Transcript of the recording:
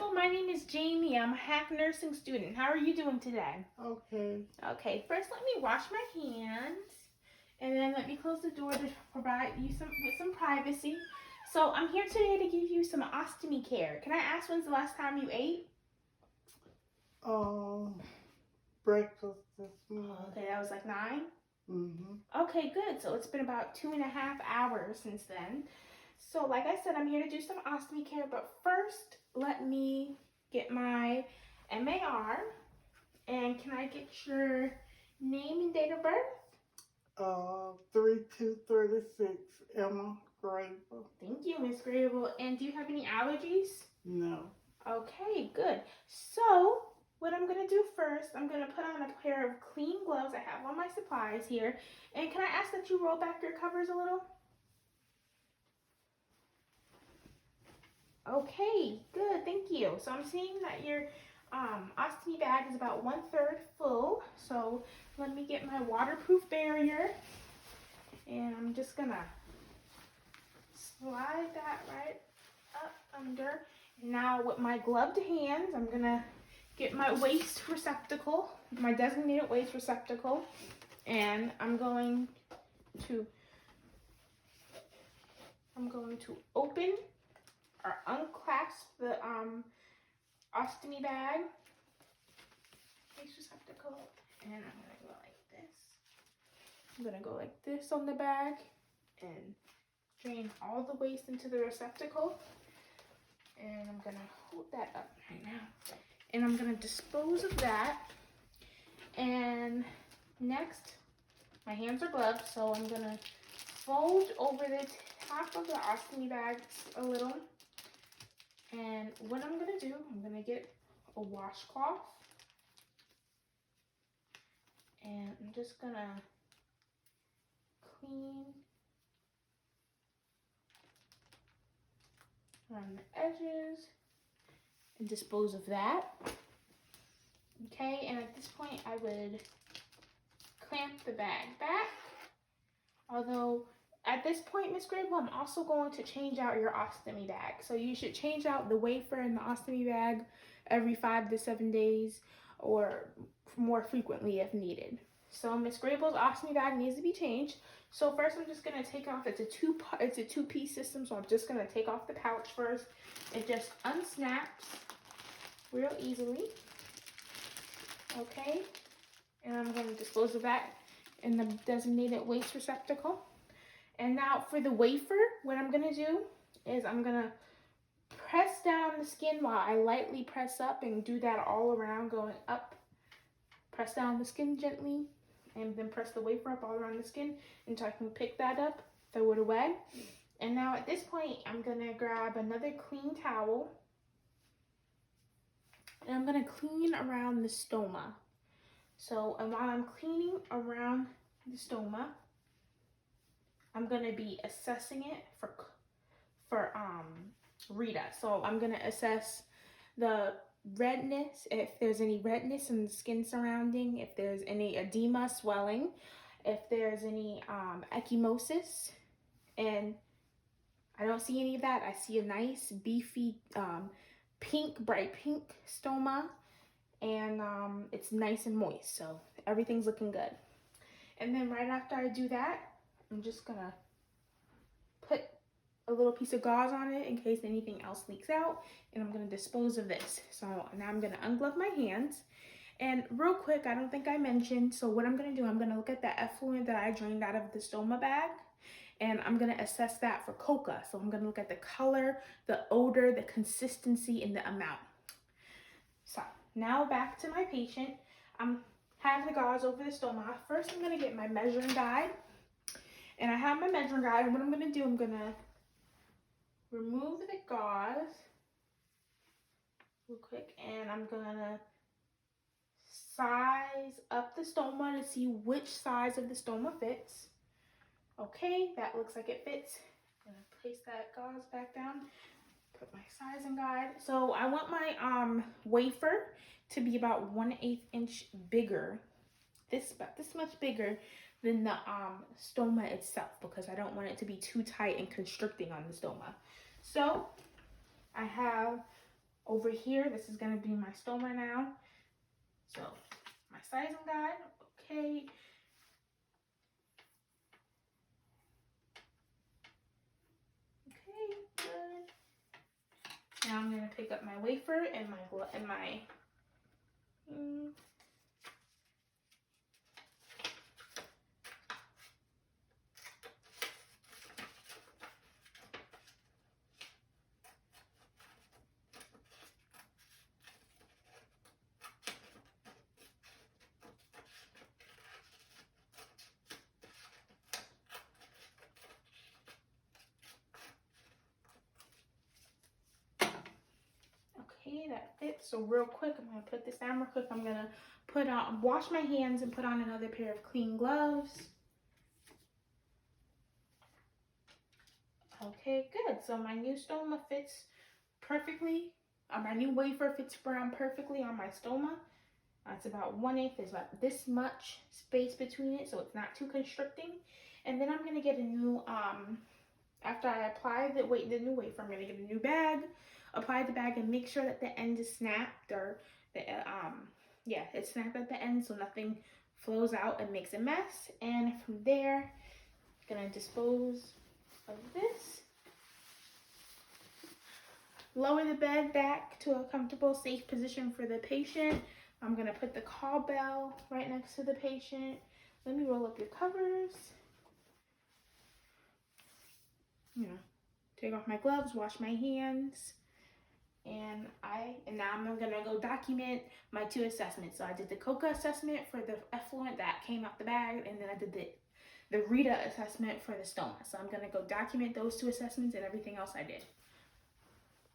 Scribble. My name is Jamie. I'm a hack nursing student. How are you doing today? Okay. Okay, first let me wash my hands, and then let me close the door to provide you with some privacy. So I'm here today to give you some ostomy care. Can I ask when's the last time you ate? Breakfast this morning. Okay, that was like 9? Mm-hmm. Okay, good. So it's been about 2.5 hours since then. So like I said, I'm here to do some ostomy care, but first let me get my MAR. And can I get your name and date of birth? 3236 Emma Graver. Thank you, Miss Grable. And do you have any allergies? No. Okay, good. So what I'm gonna do first, I'm gonna put on a pair of clean gloves. I have all my supplies here. And can I ask that you roll back your covers a little? Okay, good, thank you. So I'm seeing that your ostomy bag is about 1/3 full. So let me get my waterproof barrier, and I'm just gonna slide that right up under. Now with my gloved hands, I'm gonna get my waste receptacle, my designated waste receptacle, and I'm going to open or unclasp the ostomy bag waste receptacle, and I'm gonna go like this. I'm gonna go like this on the bag and drain all the waste into the receptacle, and I'm gonna hold that up right now, and I'm gonna dispose of that. And next, my hands are gloved, so I'm gonna fold over the top of the ostomy bag a little. And what I'm gonna do, I'm gonna get a washcloth, and I'm just gonna clean around the edges and dispose of that. Okay, and at this point I would clamp the bag back. Although at this point, Miss Grable, I'm also going to change out your ostomy bag. So you should change out the wafer in the ostomy bag every 5 to 7 days, or more frequently if needed. So Miss Grable's ostomy bag needs to be changed. So first I'm just gonna take off, it's a two-piece system, so I'm just gonna take off the pouch first. It just unsnaps real easily. Okay, and I'm gonna dispose of that in the designated waste receptacle. And now for the wafer, what I'm gonna do is I'm gonna press down the skin while I lightly press up, and do that all around, going up. Press down the skin gently, and then press the wafer up all around the skin until I can pick that up, throw it away. And now at this point, I'm gonna grab another clean towel, and I'm gonna clean around the stoma. So, and while I'm cleaning around the stoma, I'm gonna be assessing it for Rita. So I'm gonna assess the redness, if there's any redness in the skin surrounding, if there's any edema, swelling, if there's any ecchymosis, and I don't see any of that. I see a nice beefy pink, bright pink stoma, and it's nice and moist, so everything's looking good. And then right after I do that, I'm just gonna put a little piece of gauze on it in case anything else leaks out, and I'm gonna dispose of this. So now I'm gonna unglove my hands. And real quick, I don't think I mentioned, so what I'm gonna do, I'm gonna look at the effluent that I drained out of the stoma bag, and I'm gonna assess that for coca. So I'm gonna look at the color, the odor, the consistency, and the amount. So now back to my patient. I'm have the gauze over the stoma. First, I'm gonna get my measuring guide. And I have my measuring guide, and what I'm gonna do, I'm gonna remove the gauze real quick, and I'm gonna size up the stoma to see which size of the stoma fits. Okay, that looks like it fits. I'm gonna place that gauze back down, put my sizing guide. So I want my wafer to be about 1/8 inch bigger, about this much bigger than the stoma itself, because I don't want it to be too tight and constricting on the stoma. So I have over here, this is gonna be my stoma now. So my sizing guide, okay. Okay, good. Now I'm gonna pick up my wafer and my okay, that fits. So real quick, I'm gonna put this down real quick. I'm gonna wash my hands and put on another pair of clean gloves. Okay, good. So my new stoma fits perfectly. My new wafer fits around perfectly on my stoma. It's about 1/8. There's about this much space between it, so it's not too constricting. And then I'm gonna get a new after I apply the new wafer, I'm gonna get a new bag, apply the bag, and make sure that the end is snapped, or the yeah, it's snapped at the end so nothing flows out and makes a mess. And from there, I'm gonna dispose of this. Lower the bed back to a comfortable, safe position for the patient. I'm gonna put the call bell right next to the patient. Let me roll up your covers. You know, take off my gloves, wash my hands, and now I'm gonna go document my 2 assessments. So I did the COCA assessment for the effluent that came out the bag, and then I did the Rita assessment for the stoma. So I'm gonna go document those 2 assessments and everything else I did.